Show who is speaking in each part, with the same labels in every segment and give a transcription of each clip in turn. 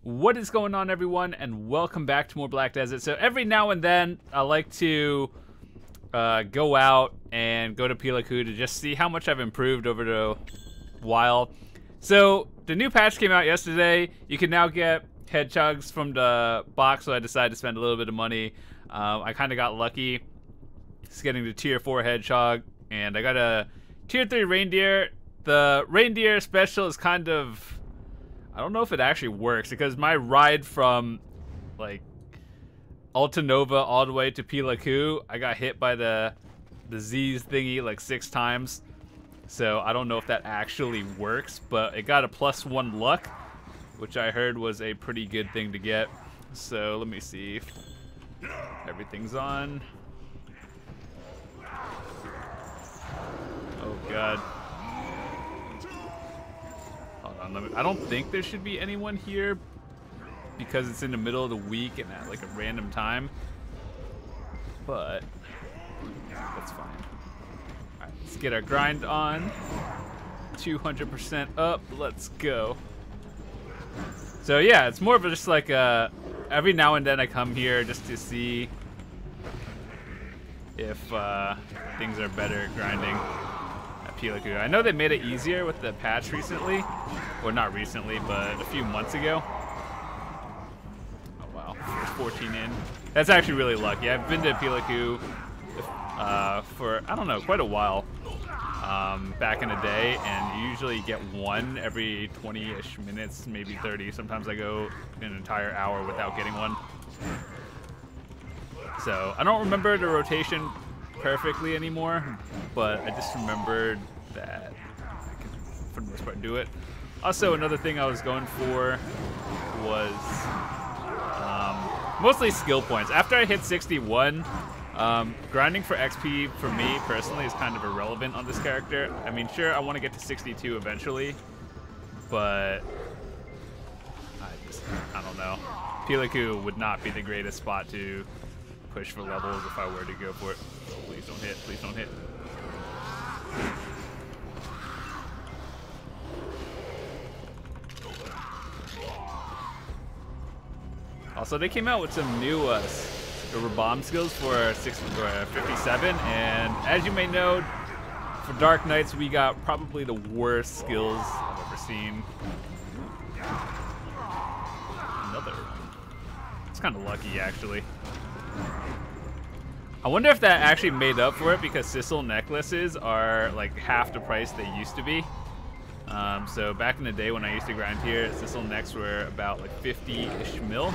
Speaker 1: What is going on, everyone, and welcome back to more Black Desert. So every now and then I like to go out and go to Pila to just see how much I've improved over the while. So the new patch came out yesterday. You can now get hedgehogs from the box, so I decided to spend a little bit of money. I kind of got lucky just getting the tier 4 hedgehog, and I got a tier 3 reindeer. The reindeer special is kind of, I don't know if it actually works, because my ride from like Alta Nova all the way to Pila, I got hit by the Z's thingy like 6 times. So I don't know if that actually works, but it got a +1 luck, which I heard was a pretty good thing to get. So let me see if everything's on. Oh god. I don't think there should be anyone here because it's in the middle of the week and at like a random time, but that's fine. Alright, let's get our grind on. 200% up, let's go. So yeah, it's more of just like every now and then I come here just to see if things are better grinding. I know they made it easier with the patch recently, or not recently, but a few months ago. Oh wow, first 14 in. That's actually really lucky. I've been to Pila for, I don't know, quite a while back in the day, and you usually get one every 20-ish minutes, maybe 30. Sometimes I go an entire hour without getting one. So I don't remember the rotation perfectly anymore, but I just remembered that I could, for the most part, do it. Also, another thing I was going for was mostly skill points. After I hit 61, grinding for XP for me personally is kind of irrelevant on this character. I mean, sure, I want to get to 62 eventually, but I don't know. Pila would not be the greatest spot to push for levels if I were to go for it. Please don't hit, please don't hit. Also, they came out with some new bomb skills for 57, and as you may know, for Dark Knights we got probably the worst skills I've ever seen. Another one. It's kind of lucky, actually. I wonder if that actually made up for it, because Sissel necklaces are like half the price they used to be. So back in the day when I used to grind here, Sissel necks were about like 50-ish mil,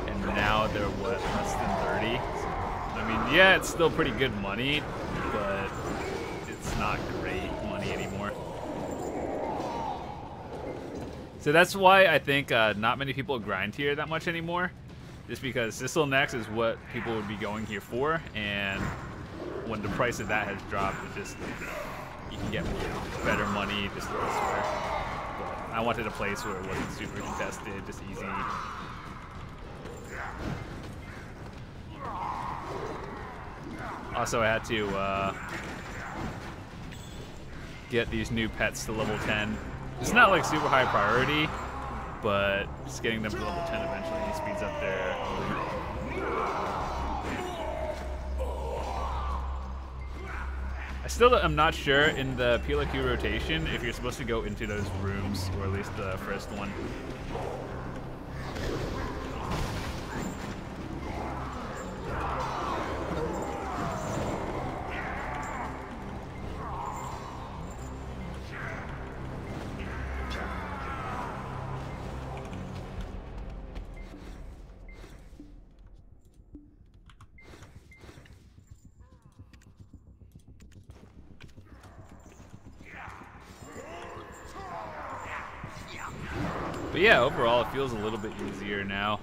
Speaker 1: and now they're what, less than 30. So, I mean, yeah, it's still pretty good money, but it's not great money anymore. So that's why I think not many people grind here that much anymore. Just because Sissel Next is what people would be going here for, and when the price of that has dropped, it just, you can get better money just elsewhere. But I wanted a place where it wasn't super contested, just easy. Also, I had to get these new pets to level 10. It's not like super high priority, but just getting them to level 10 eventually speeds up their loot. I still am not sure in the Pila rotation if you're supposed to go into those rooms, or at least the first one. But yeah, overall it feels a little bit easier now.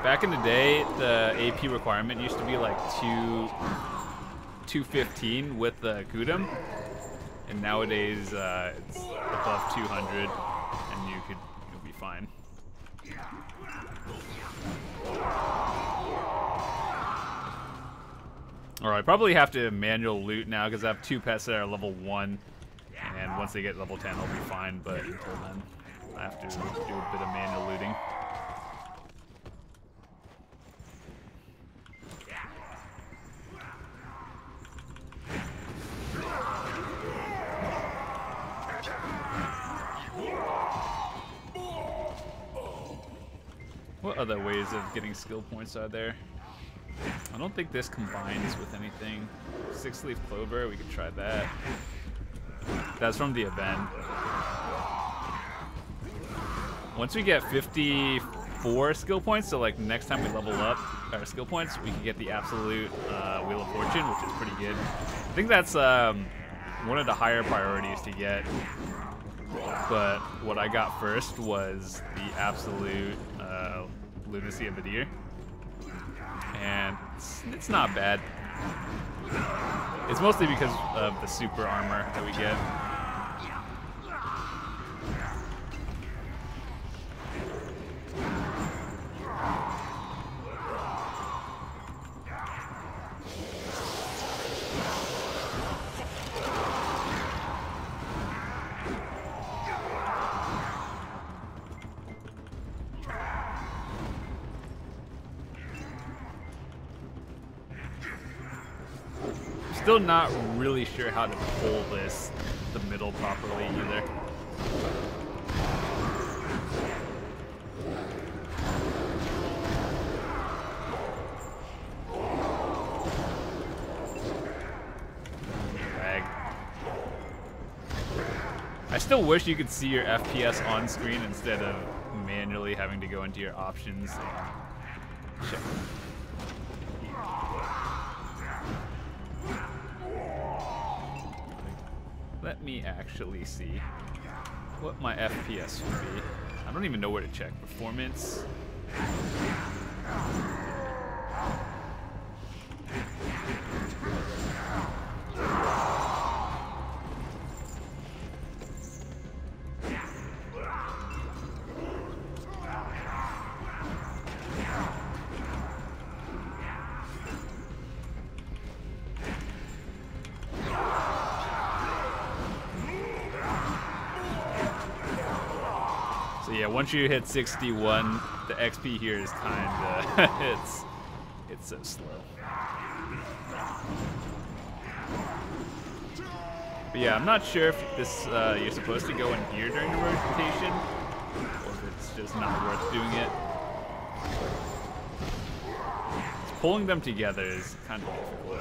Speaker 1: Back in the day, the AP requirement used to be like 215 with the Kudum, and nowadays it's above 200, and you'll be fine. Alright, I probably have to manual loot now because I have 2 pets that are level 1. And once they get level 10, I'll be fine, but until then, I have to do a bit of manual looting. What other ways of getting skill points are there? I don't think this combines with anything. 6-leaf clover, we could try that. That's from the event. Once we get 54 skill points, so like next time we level up our skill points, we can get the absolute Wheel of Fortune, which is pretty good. I think that's one of the higher priorities to get. But what I got first was the absolute Lunacy of the Deer. And it's not bad. It's mostly because of the super armor that we get. Still not really sure how to pull the middle properly either. Lag. I still wish you could see your FPS on screen instead of manually having to go into your options and check. Let me actually see what my FPS would be. I don't even know where to check. Performance. Yeah, once you hit 61, the XP here is kinda it's so slow. But yeah, I'm not sure if this you're supposed to go in here during the rotation, or if it's just not worth doing it. Pulling them together is kind of difficult.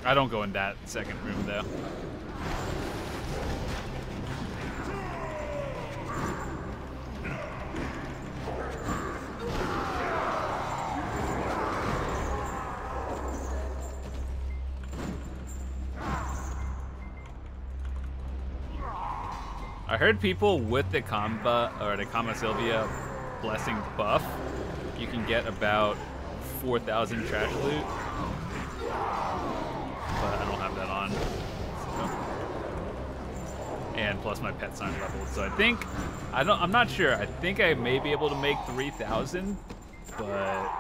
Speaker 1: I don't go in that second room though. I heard people with the Kamba or the Kama Sylvia blessing buff, you can get about 4,000 trash loot. But I don't have that on. So. And plus my pets aren't leveled. So I think I'm not sure. I think I may be able to make 3,000, but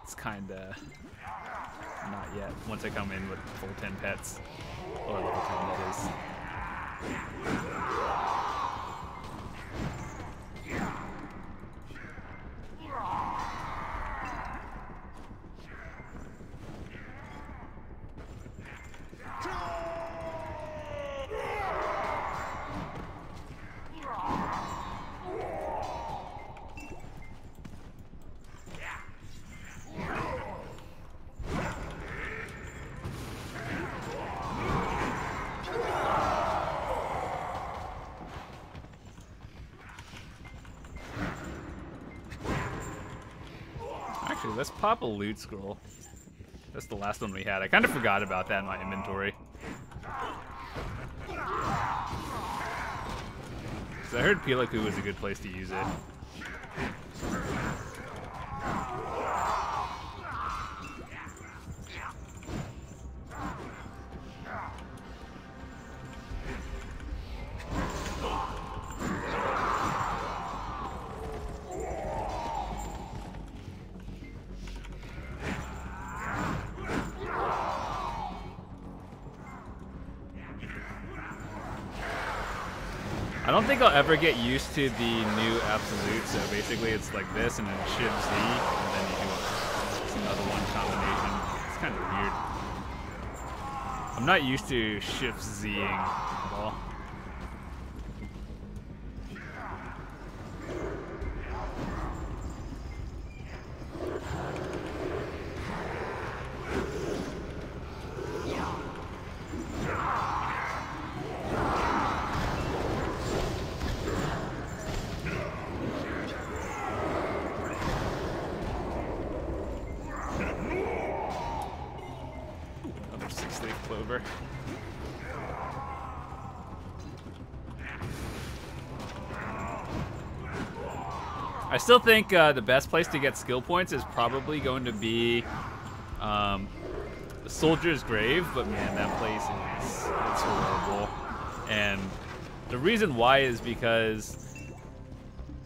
Speaker 1: it's kinda not yet. Once I come in with full 10 pets. Or level 10 that is. Actually, let's pop a loot scroll. That's the last one we had. I kind of forgot about that in my inventory. So I heard Pila was a good place to use it. I don't think I'll ever get used to the new absolute. So basically, it's like this, and then Shift Z, and then you do another one combination. It's kind of weird. I'm not used to Shift Zing at all. Clover. I still think the best place to get skill points is probably going to be Soldier's Grave, but man, that place is it's horrible. And the reason why is because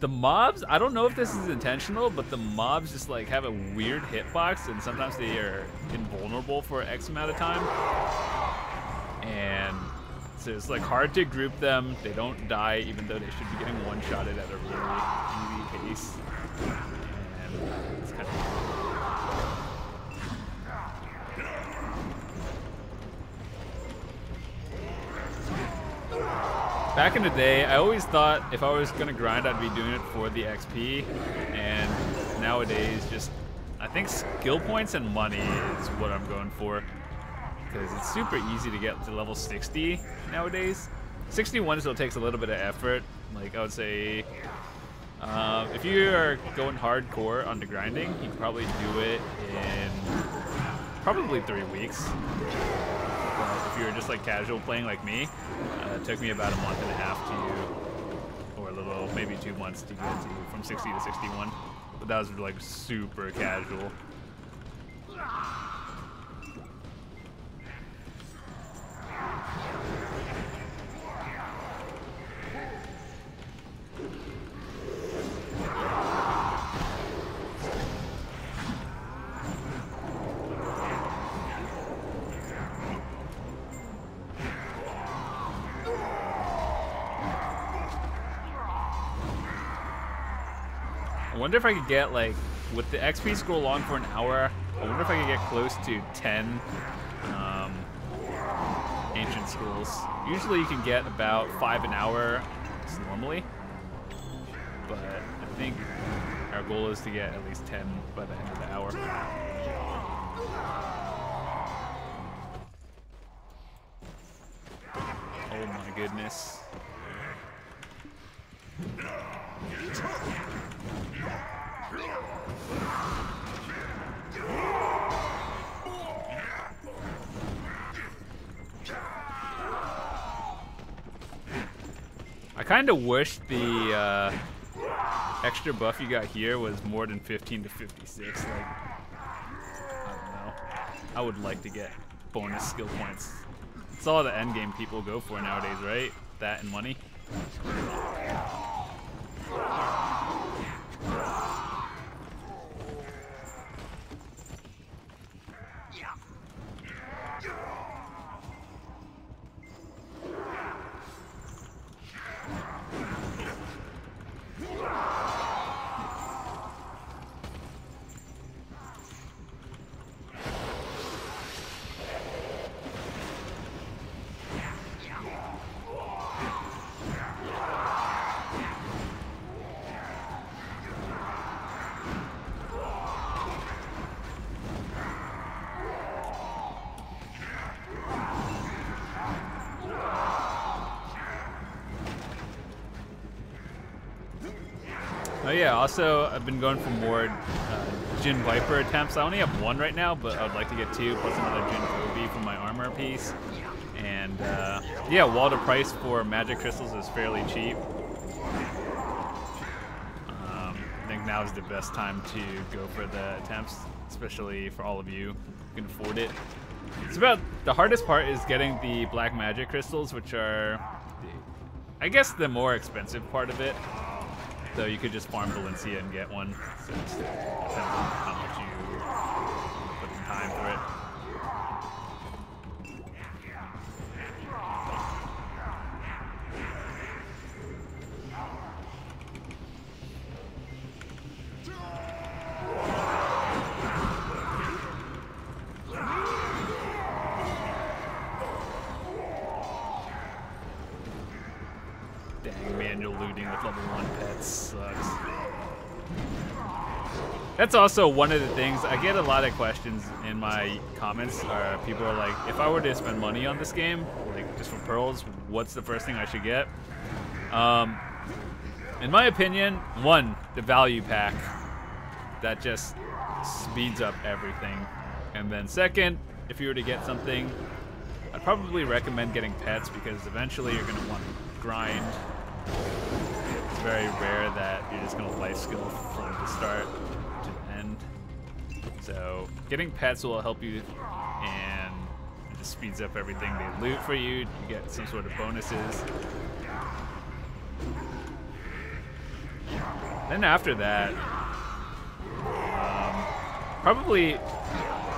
Speaker 1: the mobs, I don't know if this is intentional, but the mobs just like have a weird hitbox, and sometimes they are invulnerable for X amount of time. And so it's like hard to group them. They don't die, even though they should be getting one-shotted at a really easy pace. And it's kind of back in the day, I always thought if I was gonna grind, I'd be doing it for the XP, and nowadays, just I think skill points and money is what I'm going for, because it's super easy to get to level 60 nowadays. 61 still takes a little bit of effort. Like I would say, if you are going hardcore on the grinding, you can probably do it in probably 3 weeks. If you're just like casual playing like me, it took me about a month and a half to, or a little, maybe 2 months to get to from 60 to 61. But that was like super casual. I wonder if I could get, like, with the XP scroll on for an hour, I wonder if I could get close to 10 ancient scrolls. Usually you can get about 5 an hour normally, but I think our goal is to get at least 10 by the end of the hour. Oh my goodness. I kind of wish the extra buff you got here was more than 15 to 56. Like, I don't know. I would like to get bonus skill points. It's all the end game people go for nowadays, right? That and money. Oh yeah, also I've been going for more Jin Viper attempts. I only have 1 right now, but I would like to get 2, plus another Jin Kobe for my armor piece. And yeah, while the price for magic crystals is fairly cheap, I think now is the best time to go for the attempts, especially for all of you who can afford it. It's about the hardest part is getting the black magic crystals, which are, I guess, the more expensive part of it. So you could just farm Valencia and get one. So it just depends on how much you put in time for it. looting with level 1 pets sucks. That's also one of the things. I get a lot of questions in my comments. People are like, if I were to spend money on this game, like just for pearls, what's the first thing I should get? In my opinion, one, the value pack. That just speeds up everything. And then second, if you were to get something, I'd probably recommend getting pets because eventually you're going to want to grind. It's very rare that you're just going to life skill from the start to the end. So getting pets will help you, and it just speeds up everything. They loot for you, you get some sort of bonuses. Then after that, probably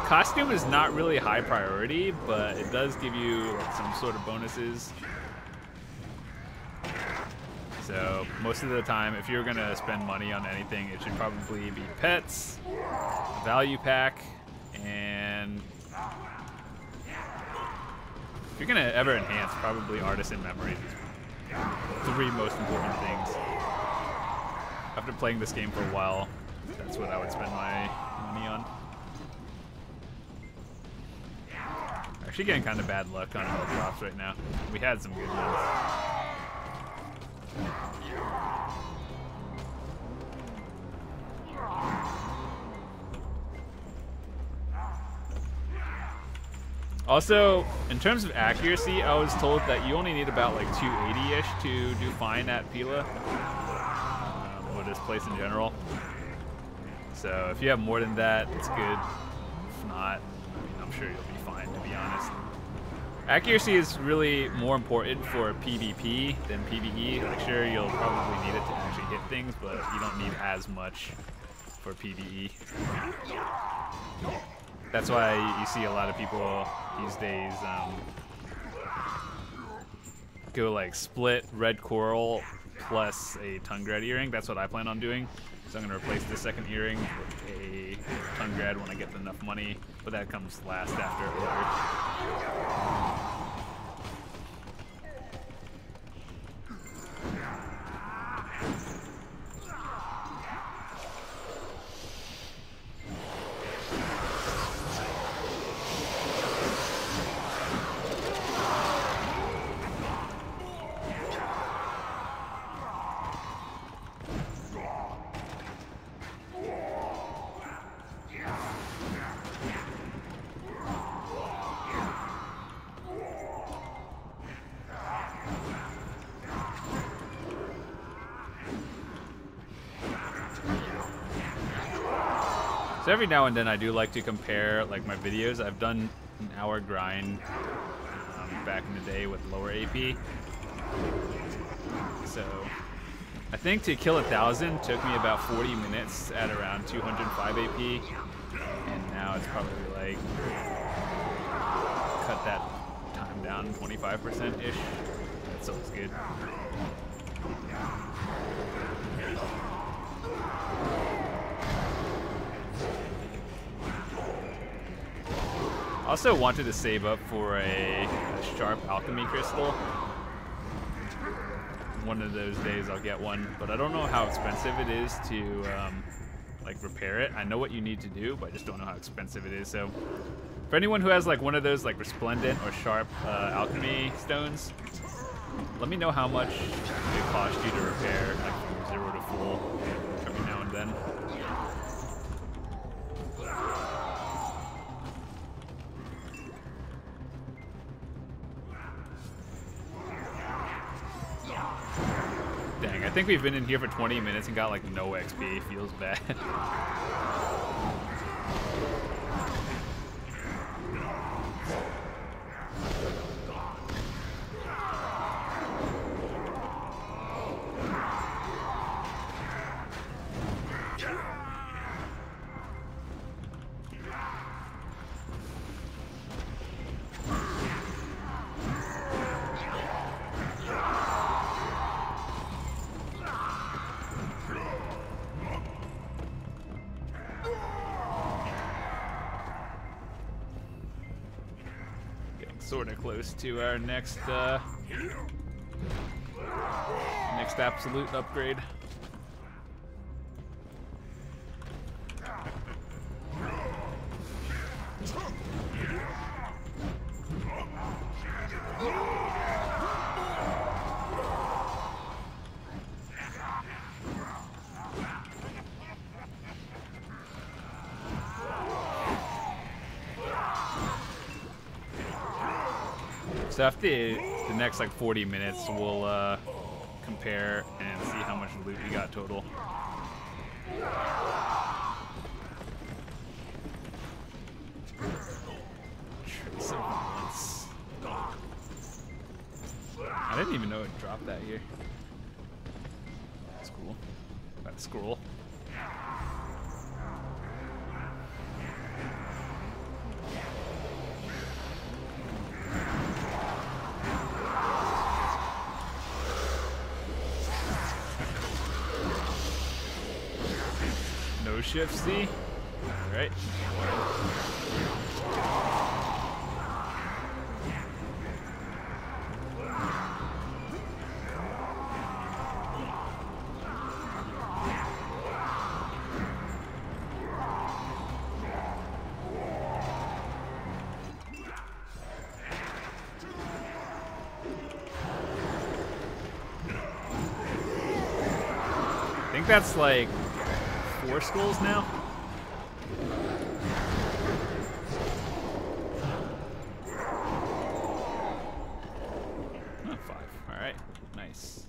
Speaker 1: costume is not really high priority, but it does give you like some sort of bonuses. So most of the time, if you're gonna spend money on anything, it should probably be pets, value pack, and if you're gonna ever enhance, probably artisan memories. Three most important things. After playing this game for a while, that's what I would spend my money on. Actually getting kind of bad luck on all drops right now. We had some good ones. Also, in terms of accuracy, I was told that you only need about like 280-ish to do fine at Pila, or this place in general. So if you have more than that, it's good. If not, I mean, I'm sure you'll be fine, to be honest. Accuracy is really more important for PvP than PvE. Like, sure, you'll probably need it to actually hit things, but you don't need as much for PvE. That's why you see a lot of people these days go like split red coral plus a tongue dread earring. That's what I plan on doing. So I'm going to replace the second earring with a tongue dread when I get enough money, but that comes last after Alert. So every now and then I do like to compare like my videos. I've done an hour grind back in the day with lower AP. So I think to kill 1,000 took me about 40 minutes at around 205 AP. And now it's probably like cut that time down 25%-ish. That's always good. Also wanted to save up for a sharp alchemy crystal. One of those days I'll get one, but I don't know how expensive it is to like repair it. I know what you need to do, but I just don't know how expensive it is. So for anyone who has like one of those like resplendent or sharp alchemy stones, let me know how much it costs you to repair, like from 0 to full every now and then. Dang, I think we've been in here for 20 minutes and got like no XP. Feels bad. Sort of close to our next Next absolute upgrade. So after the next like 40 minutes, we'll compare and see how much loot we got total. Trace of Violence. I didn't even know it dropped that here. That's cool. That scroll. No shift C. All right. I think that's like 4 skulls now. Oh, 5. All right, nice.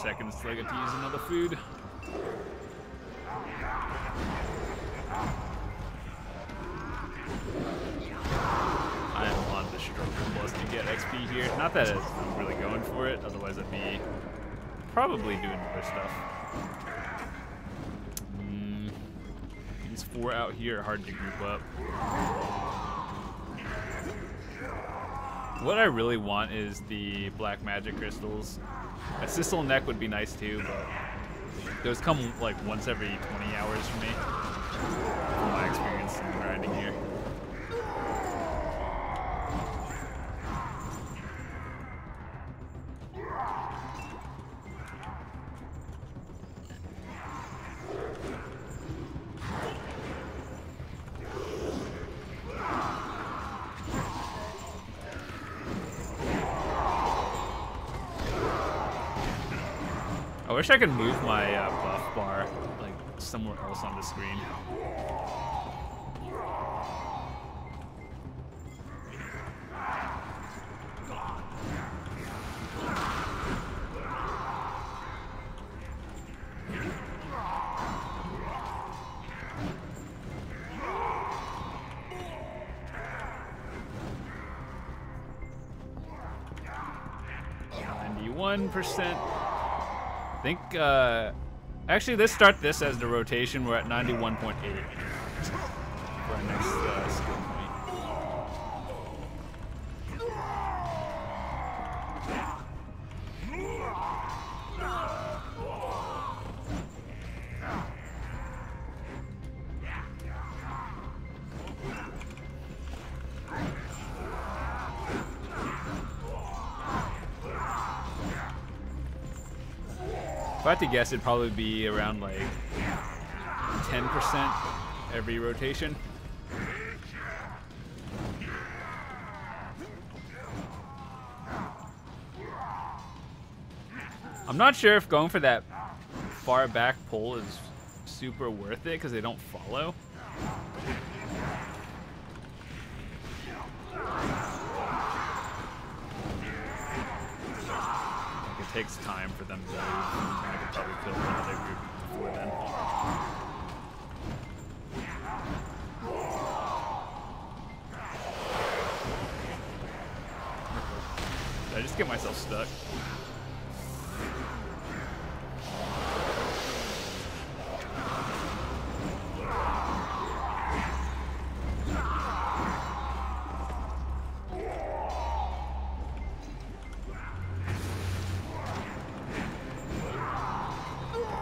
Speaker 1: Seconds till I get to use another food. I am on the struggle plus to get XP here. Not that I'm really going for it, otherwise I'd be probably doing other stuff. These 4 out here are hard to group up. What I really want is the black magic crystals. A Sissel neck would be nice too, but those come like once every 20 hours for me, from my experience in grinding here. I wish I could move my buff bar like somewhere else on the screen. %. I think, actually, let's start this as the rotation. We're at 91.8 for our next skill point. If I had to guess, it'd probably be around like 10% every rotation. I'm not sure if going for that far back pull is super worth it because they don't follow. takes time for them to move. I could probably kill another group before then. Did I just get myself stuck?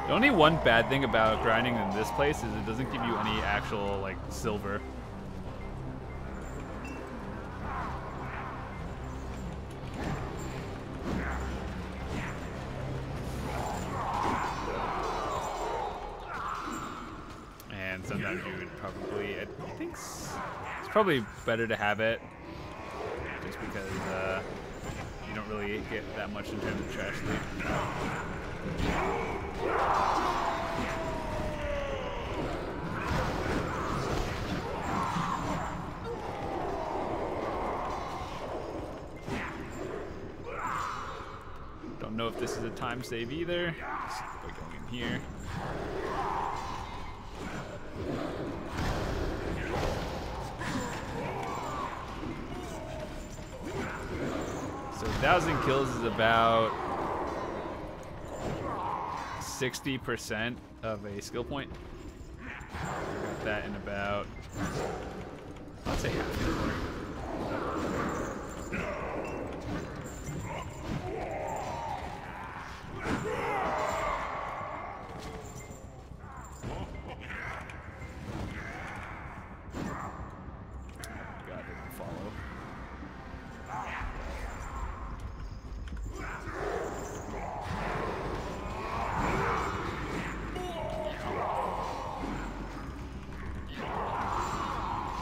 Speaker 1: The only one bad thing about grinding in this place is it doesn't give you any actual, like, silver. And sometimes you would probably, I think it's probably better to have it just because you don't really get that much in terms of trash loot. Don't know if this is a time save either. Just by going in here. So 1,000 kills is about 60% of a skill point. Got that in about, I'd say half an hour. God, they don't follow.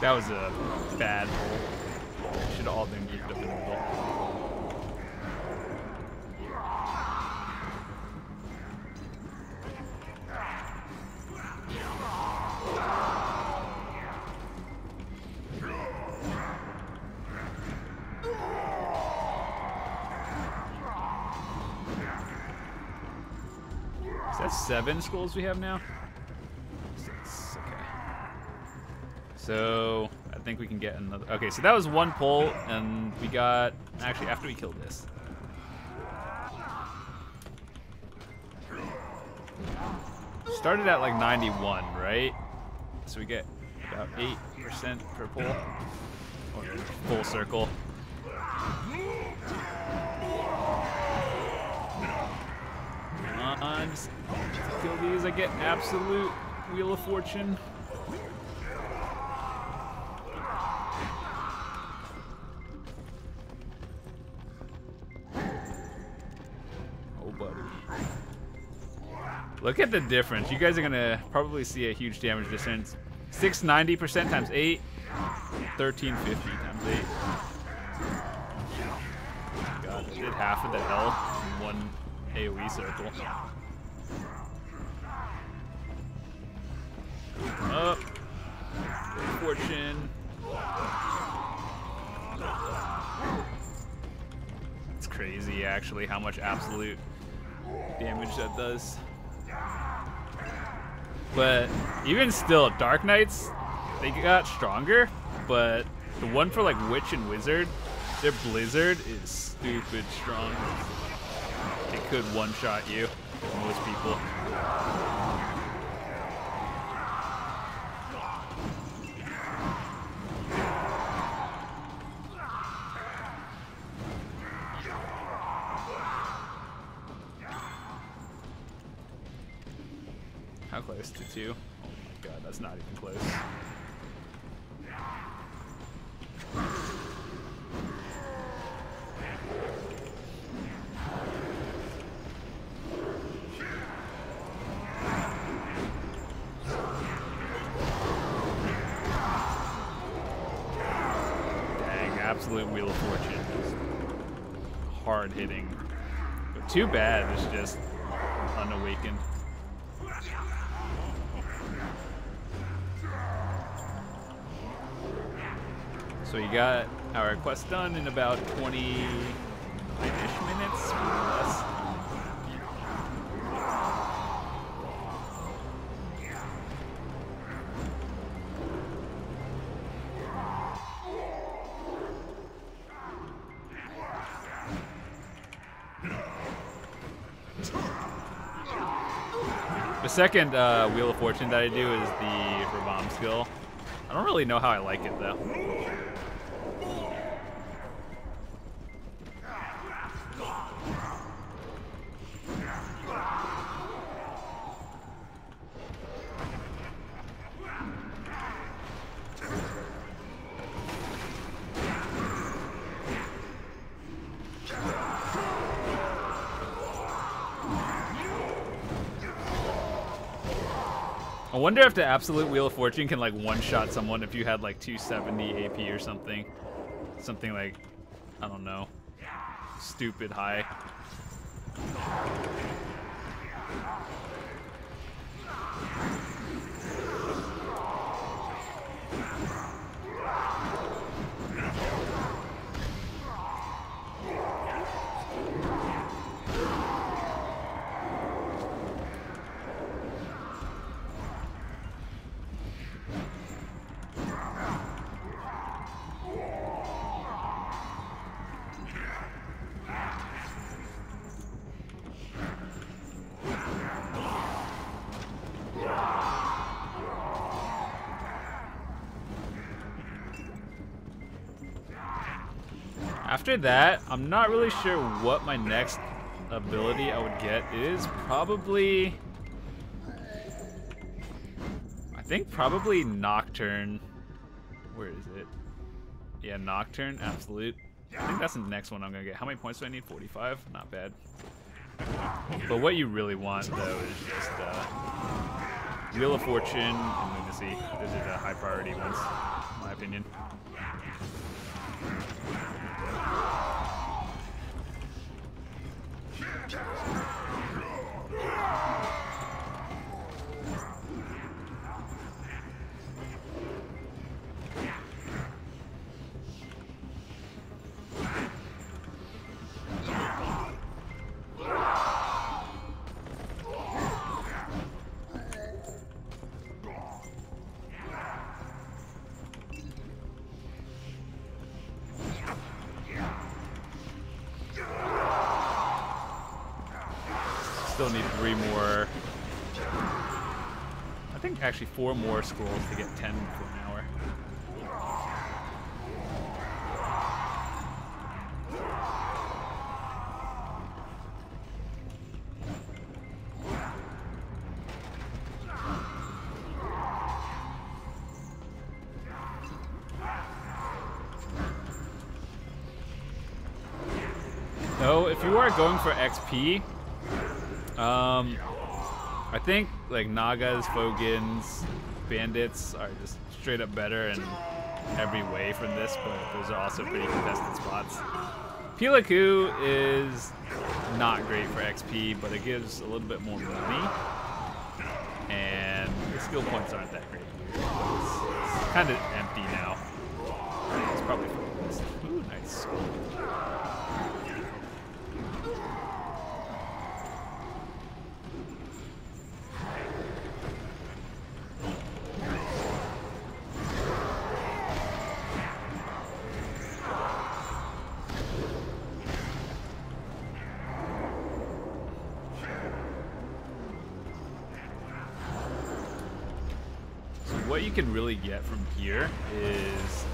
Speaker 1: That was a bad hole. Should have all been grouped up in the middle. Is that 7 skulls we have now? 6, okay. So, I think we can get another. Okay, so that was one pull, and we got, actually, after we killed this. Started at like 91, right? So we get about 8% per pull, or full circle. Just kill these, I get absolute Wheel of Fortune. Oh, buddy. Look at the difference. You guys are gonna probably see a huge damage difference. 690% times 8, 1350 times 8. God, I did half of the health in one AoE circle. Up. Fortune. It's crazy, actually, how much absolute damage that does. But even still, Dark Knights, they got stronger, but the one for like Witch and Wizard, their Blizzard is stupid strong. It could one-shot you, most people. How close to 2? Oh my god, that's not even close. Dang, absolute Wheel of Fortune. Hard hitting. But too bad it's just unawakened. So we got our quest done in about 20-ish minutes, maybe less. The second Wheel of Fortune that I do is the bomb skill. I don't really know how I like it though. I wonder if the absolute Wheel of Fortune can like one-shot someone if you had like 270 AP or something. Something like, I don't know, stupid high. After that, I'm not really sure what my next ability I would get is. Probably, I think probably Nocturne. Where is it? Yeah, Nocturne, Absolute. I think that's the next one I'm gonna get. How many points do I need? 45? Not bad. But what you really want though is just Wheel of Fortune and Lunacy. Those are the high priority ones, in my opinion. Still need 3 more. I think actually 4 more scrolls to get 10 for an hour. So if you are going for XP, I think like Nagas, Fogans, Bandits are just straight up better in every way from this, but those are also pretty contested spots. Pila is not great for XP, but it gives a little bit more money, and the skill points aren't that great here. It's kind of empty now. It's probably for the best. Ooh, nice. What you can really get from here is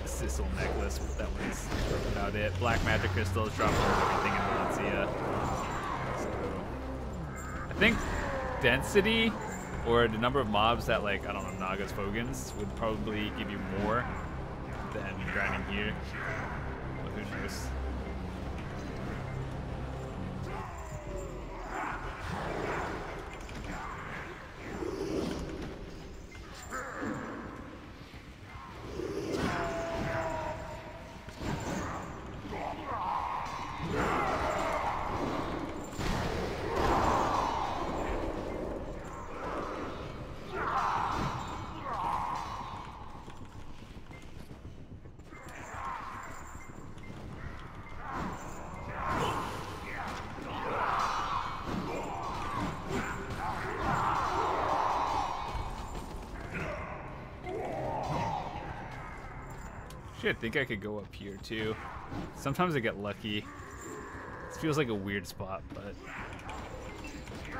Speaker 1: a Sissel necklace. That one's about it. Black magic crystals drop everything in Valencia. So I think density or the number of mobs that, like, I don't know, Nagas, Fogans would probably give you more than grinding here. But who knows? Shit, I think I could go up here too. Sometimes I get lucky. This feels like a weird spot, but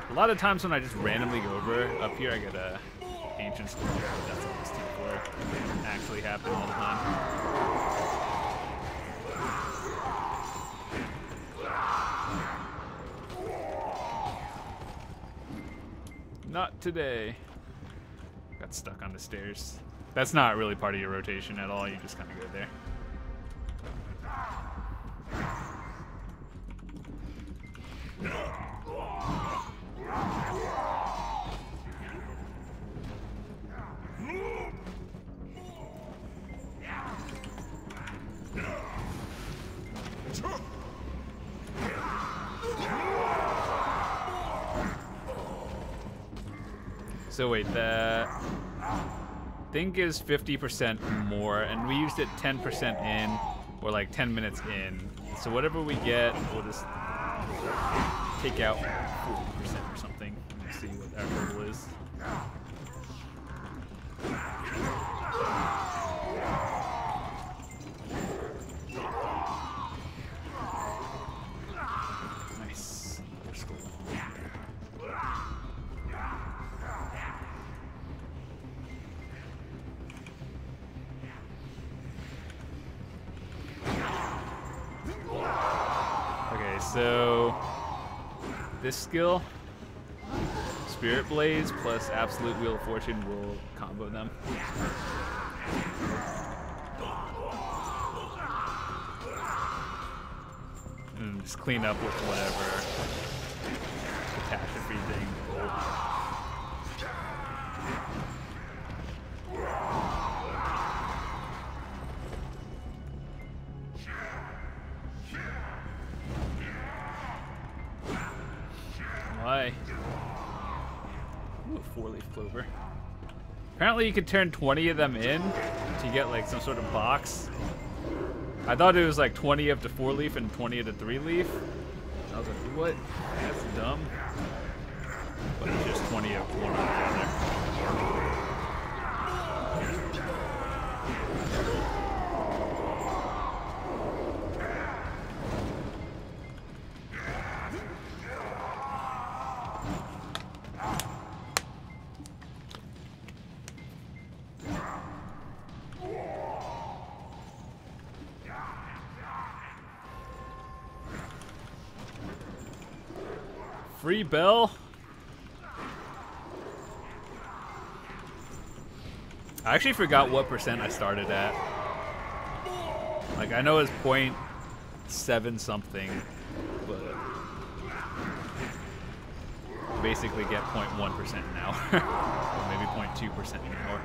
Speaker 1: A lot of times when I just randomly go over up here, I get a ancient story, but that's on this team where it doesn't actually happen all the time. Not today. Got stuck on the stairs. That's not really part of your rotation at all. You just kind of go there. So wait, the thing gives 50% more, and we used it 10% in, or like 10 minutes in. So whatever we get, we'll just take out 40% or something. Let's see what our total is. Nice. Okay, so this skill, Spirit Blaze plus Absolute Wheel of Fortune, will combo them. And just clean up with whatever catastrophe thing. Why? Ooh, a 4-leaf clover. Apparently you could turn 20 of them in to get like some sort of box. I thought it was like 20 of the 4-leaf and 20 of the 3-leaf. I was like, what? That's dumb. But it's just 20 of one or the other. Free bell. I actually forgot what percent I started at. Like, I know it's 0.7 something, but basically get 0.1% an hour, or maybe 0.2% an hour.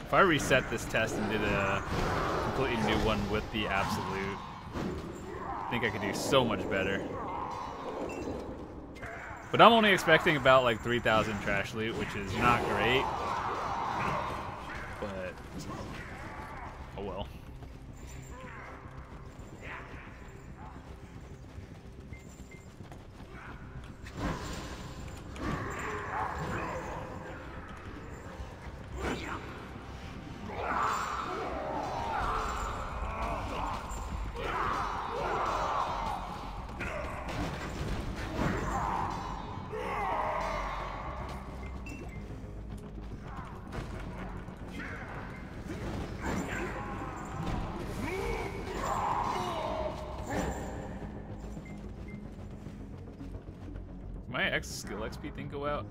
Speaker 1: If I reset this test and did a completely new one with the Absolute, I think I could do so much better. But I'm only expecting about like 3,000 trash loot, which is not great. But, oh well. my skill XP thing go out?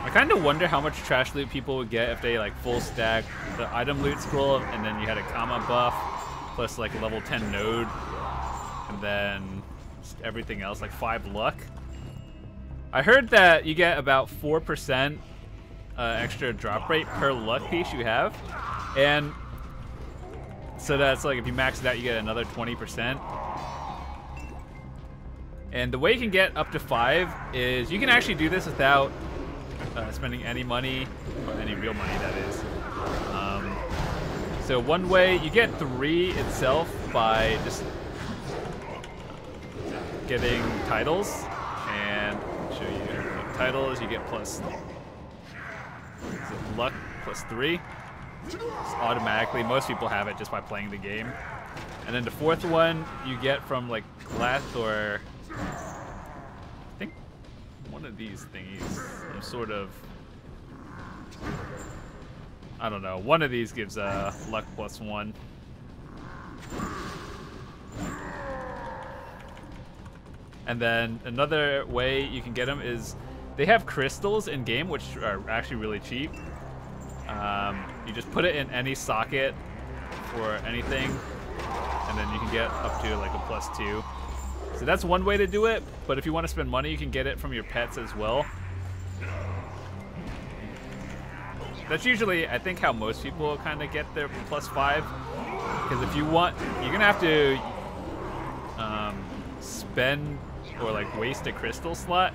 Speaker 1: I kind of wonder how much trash loot people would get if they like full stack the item loot scroll and then you had a comma buff plus like a level 10 node and then just everything else like 5 luck. I heard that you get about 4% extra drop rate per luck piece you have, and so that's like if you max it out you get another 20%. And the way you can get up to 5 is you can actually do this without spending any money, or any real money that is. So one way, you get 3 itself by just getting titles, and I'll show you titles. You get plus luck plus 3 just automatically. Most people have it just by playing the game. And then the 4th one you get from like glass, or I think one of these thingies, some sort of, I don't know, one of these gives luck plus 1. And then another way you can get them is they have crystals in game, which are actually really cheap. You just put it in any socket for anything, and then you can get up to like a plus 2. So that's one way to do it, but if you want to spend money, you can get it from your pets as well. That's usually, I think, how most people kind of get their plus 5. Because if you want, you're gonna have to spend or like waste a crystal slot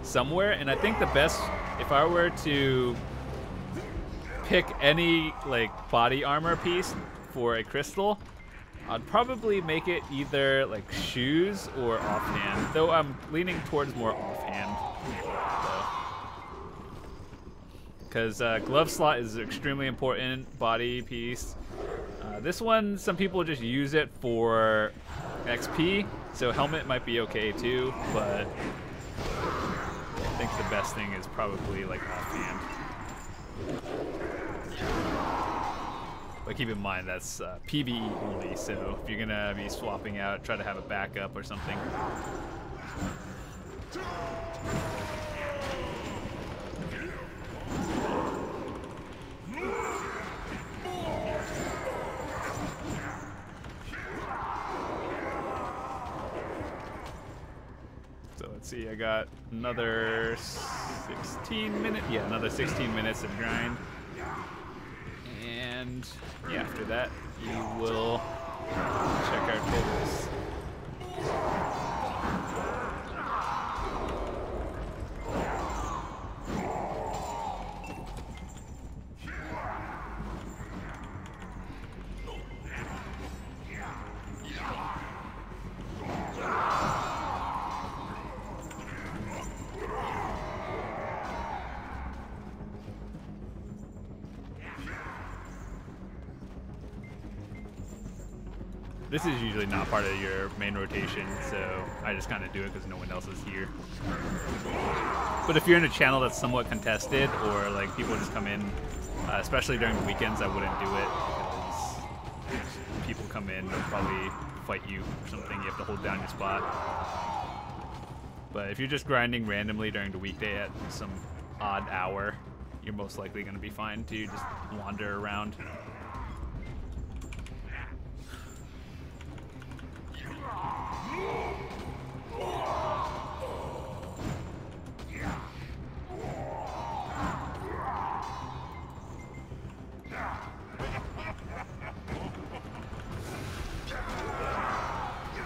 Speaker 1: somewhere. And I think the best, if I were to pick any like body armor piece for a crystal, I'd probably make it either like shoes or offhand. Though I'm leaning towards more offhand. Because glove slot is extremely important body piece. This one, some people just use it for XP, so helmet might be okay too, but I think the best thing is probably like offhand. But keep in mind that's PvE only, so if you're gonna be swapping out, try to have a backup or something. Let's see, I got another 16 minutes. Yeah, another 16 minutes of grind. And yeah, after that, you will check our totals. This is usually not part of your main rotation, so I just kind of do it because no one else is here. But if you're in a channel that's somewhat contested, or like people just come in, especially during the weekends, I wouldn't do it because people come in, they'll probably fight you or something. You have to hold down your spot. But if you're just grinding randomly during the weekday at some odd hour, you're most likely going to be fine to just wander around.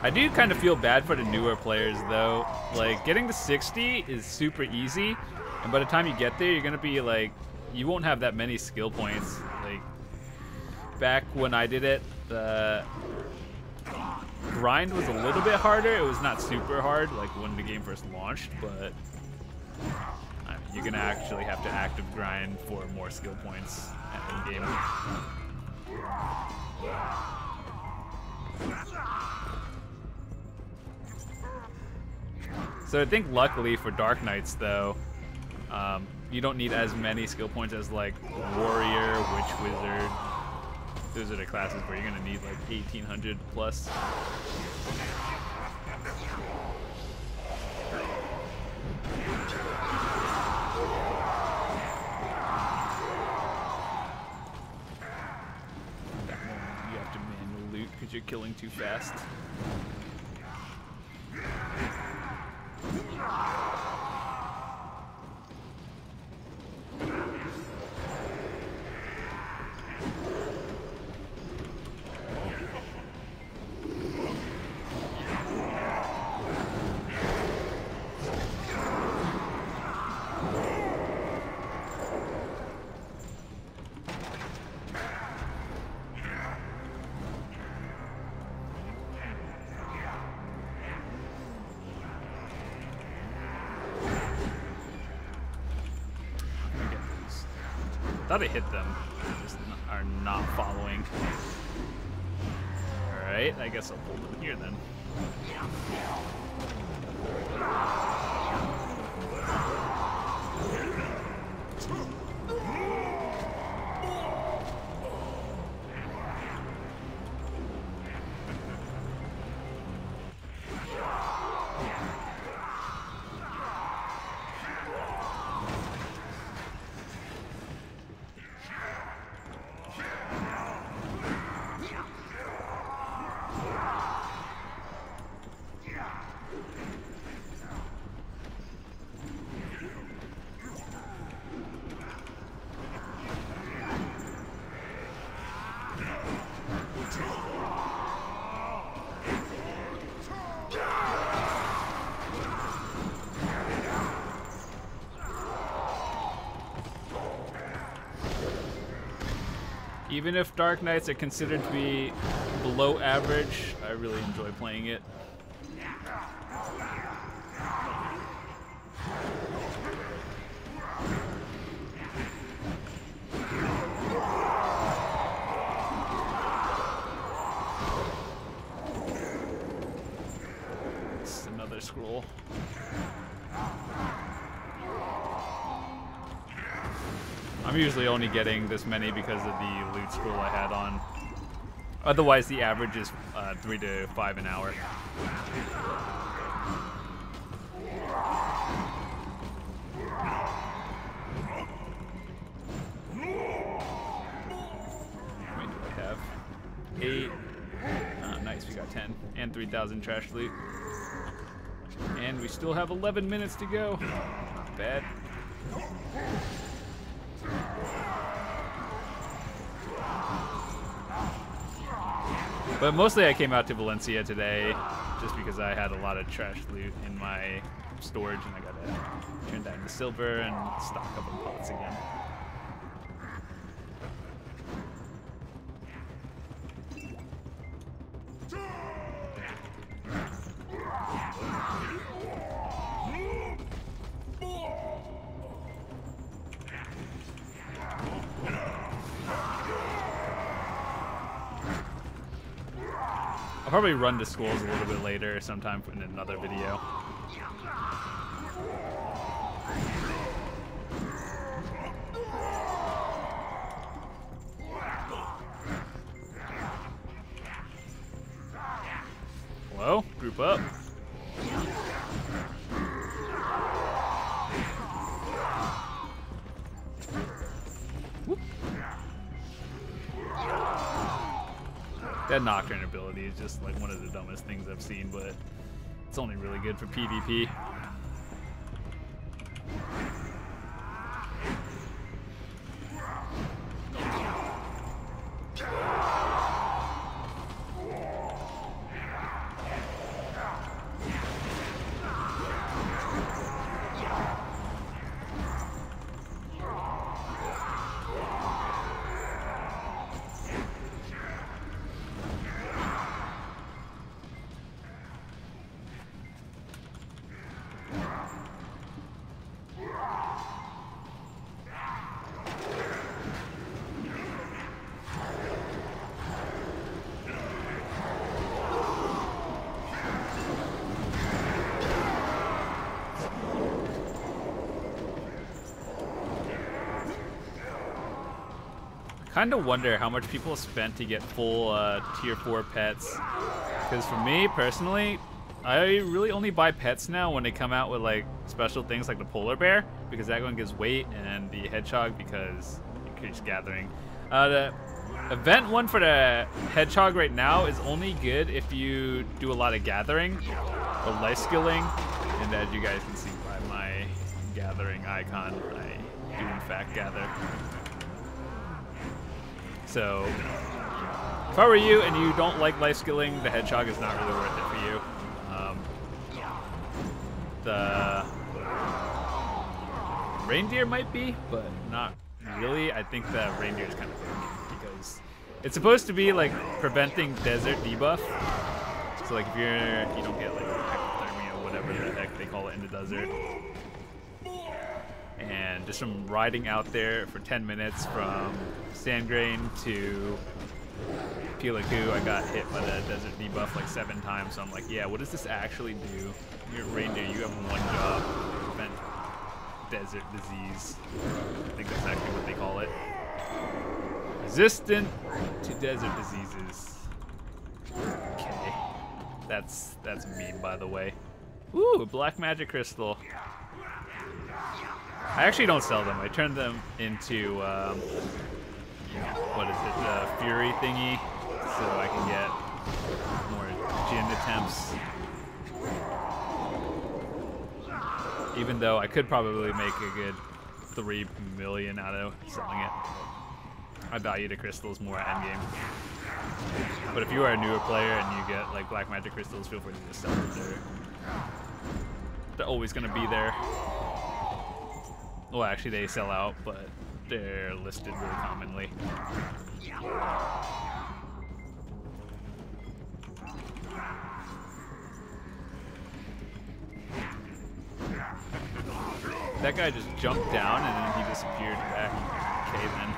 Speaker 1: I do kind of feel bad for the newer players though. Like getting to 60 is super easy, and by the time you get there, you're gonna be like, you won't have that many skill points. Like back when I did it, the grind was a little bit harder. It was not super hard, like when the game first launched, but I mean, you're gonna actually have to active grind for more skill points at the game. So I think luckily for Dark Knights though, you don't need as many skill points as like Warrior, Witch Wizard. Those are the classes where you're gonna need like 1800 plus. You have to manual loot because you're killing too fast. I thought I hit them, they just are not following. Alright, I guess I'll pull them here then. Even if Dark Knights are considered to be below average, I really enjoy playing it. It's another scroll. I'm usually only getting this many because of the loot scroll I had on. Otherwise, the average is 3 to 5 an hour. How many do I have? 8. Nice, we got 10. And 3,000 trash loot. And we still have 11 minutes to go. Not bad. But mostly I came out to Valencia today just because I had a lot of trash loot in my storage and I gotta turn that into silver and stock up on pots again. I'll probably run to schools a little bit later sometime in another video. Hello? Group up. That Nocturne ability is just like one of the dumbest things I've seen, but it's only really good for PvP. Kind of wonder how much people spent to get full tier 4 pets. Because for me, personally, I really only buy pets now when they come out with like special things like the polar bear, because that one gives weight, and the hedgehog because increased gathering. The event one for the hedgehog right now is only good if you do a lot of gathering or life skilling, and as you guys can see by my gathering icon, I do in fact gather. So if I were you and you don't like life skilling, the hedgehog is not really worth it for you. The reindeer might be, but not really. I think the reindeer is kind of broken because it's supposed to be like preventing desert debuff. So like if you don't get like hypothermia or whatever the heck they call it in the desert. And just from riding out there for 10 minutes from Sandgrain to Pila, I got hit by the desert debuff like 7 times. So I'm like, yeah, what does this actually do? You're a reindeer, you have one job, prevent desert disease. I think that's actually what they call it. Resistant to desert diseases. Okay, that's mean, by the way. Ooh, black magic crystal. I actually don't sell them. I turn them into what is it, the fury thingy, so I can get more gin attempts. Even though I could probably make a good 3 million out of selling it. I value the crystals more at endgame. But if you are a newer player and you get like black magic crystals, feel free to just sell them. They're always gonna be there. Well, actually they sell out, but they're listed really commonly. That guy just jumped down and then he disappeared back. Okay then.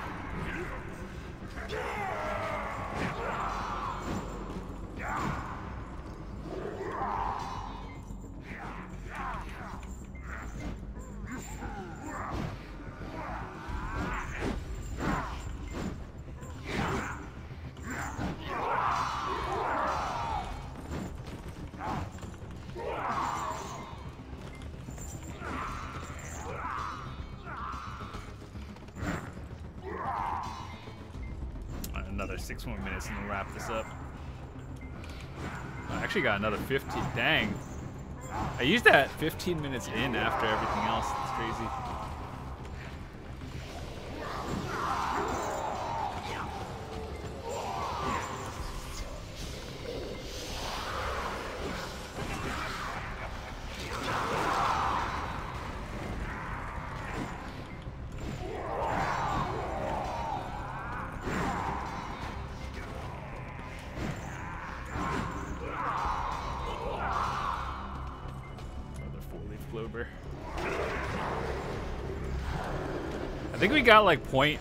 Speaker 1: Another 6 more minutes and we'll wrap this up. I actually got another 15. Dang. I used that 15 minutes in after everything else. It's crazy. I think we got like 0.0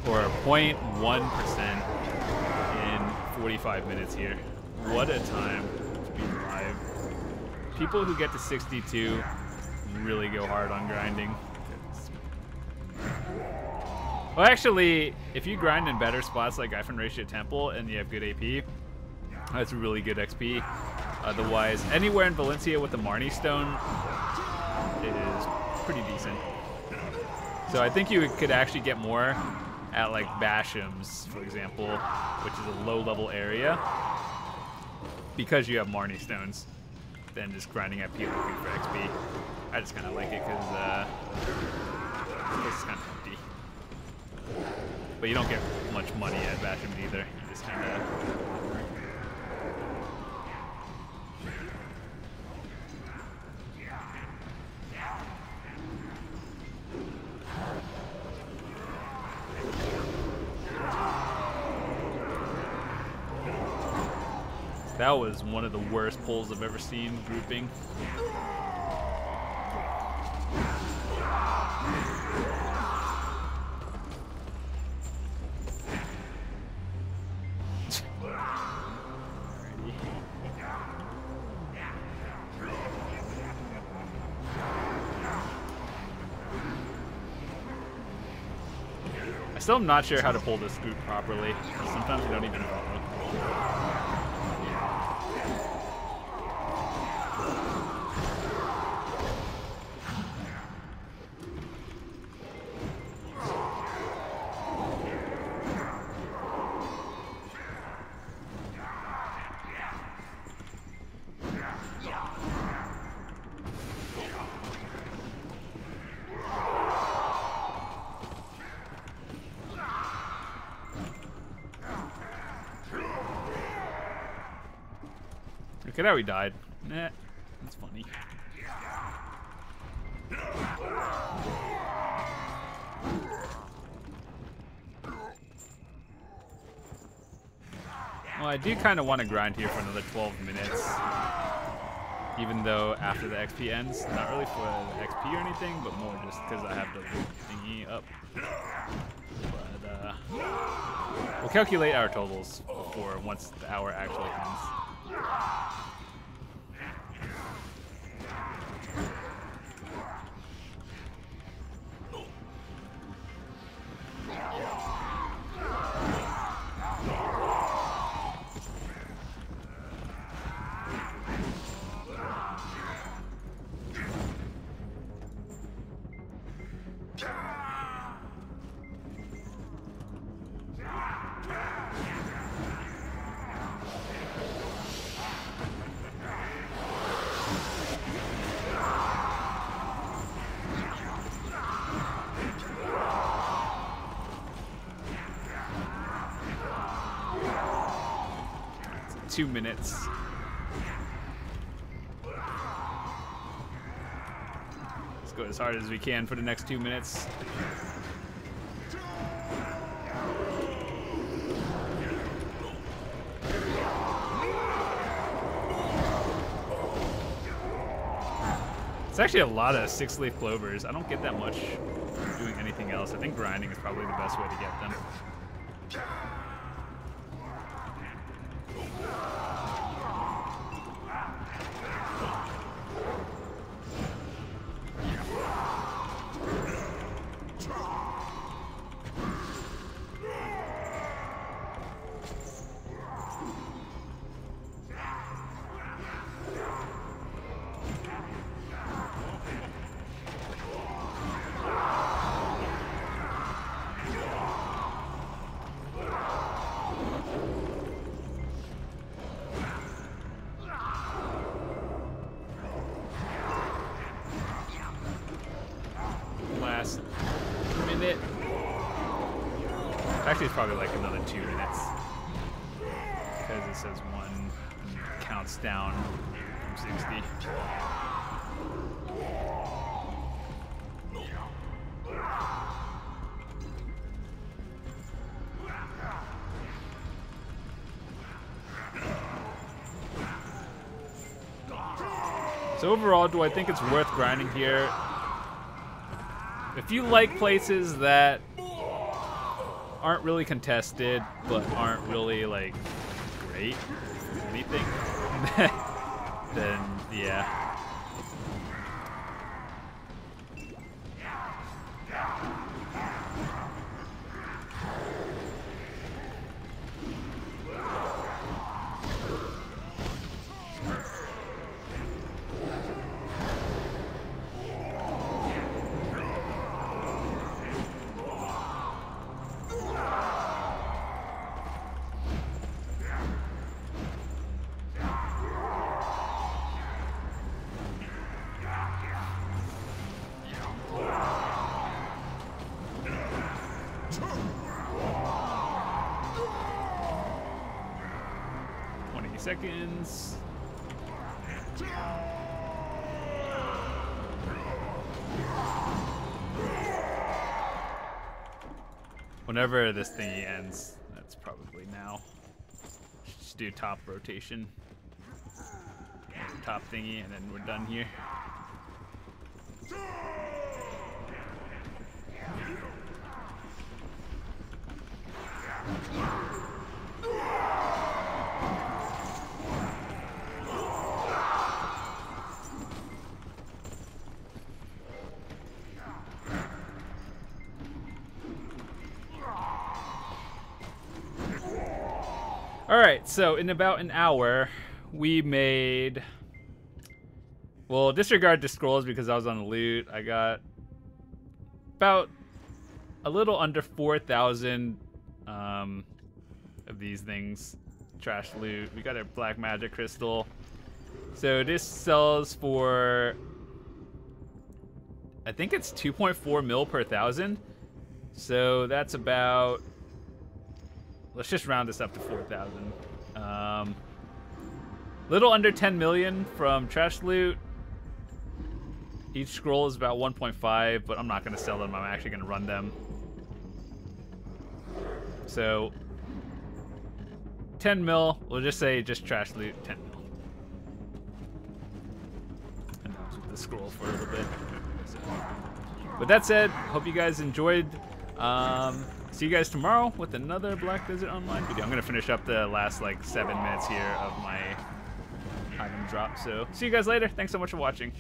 Speaker 1: or 0.1% in 45 minutes here. What a time to be alive. People who get to 62 really go hard on grinding. Well, actually, if you grind in better spots like Gyphon Ratio Temple and you have good AP, that's really good XP. Otherwise, anywhere in Valencia with the Marnie Stone is pretty decent. So I think you could actually get more at like Basham's, for example, which is a low-level area, because you have Marnie Stones, than just grinding at Pila for XP. I just kind of like it because it's kind of empty. But you don't get much money at Basham's either. You just kind of... That was one of the worst pulls I've ever seen, grouping. I still am not sure how to pull this group properly. Sometimes we don't even follow. Look at how he died. Nah, that's funny. Well, I do kind of want to grind here for another 12 minutes. Even though after the XP ends, not really for the XP or anything, but more just because I have the loot thingy up. But we'll calculate our totals before once the hour actually ends. It's 2 minutes. Let's go as hard as we can for the next 2 minutes. It's actually a lot of 6-leaf clovers. I don't get that much doing anything else. I think grinding is probably the best way to get them. Last minute. Actually, it's probably like another 2 minutes because it says 1 and counts down from 60. So overall, do I think it's worth grinding here? If you like places that aren't really contested, but aren't really, like, great or anything, then, yeah. Seconds. Whenever this thingy ends, that's probably now. Just do top rotation. Top thingy, and then we're done here. Alright, so in about an hour, we made... Well, disregard the scrolls because I was on the loot. I got about a little under 4,000 of these things. Trash loot. We got a black magic crystal. So this sells for... I think it's 2.4 mil per thousand. So that's about... Let's just round this up to 4,000. Little under 10 million from trash loot. Each scroll is about 1.5, but I'm not going to sell them. I'm actually going to run them. So 10 mil. We'll just say just trash loot 10 mil. And that was with the scroll for a little bit. So, with that said, hope you guys enjoyed. See you guys tomorrow with another Black Desert Online video. I'm gonna finish up the last like 7 minutes here of my item drop. So see you guys later. Thanks so much for watching.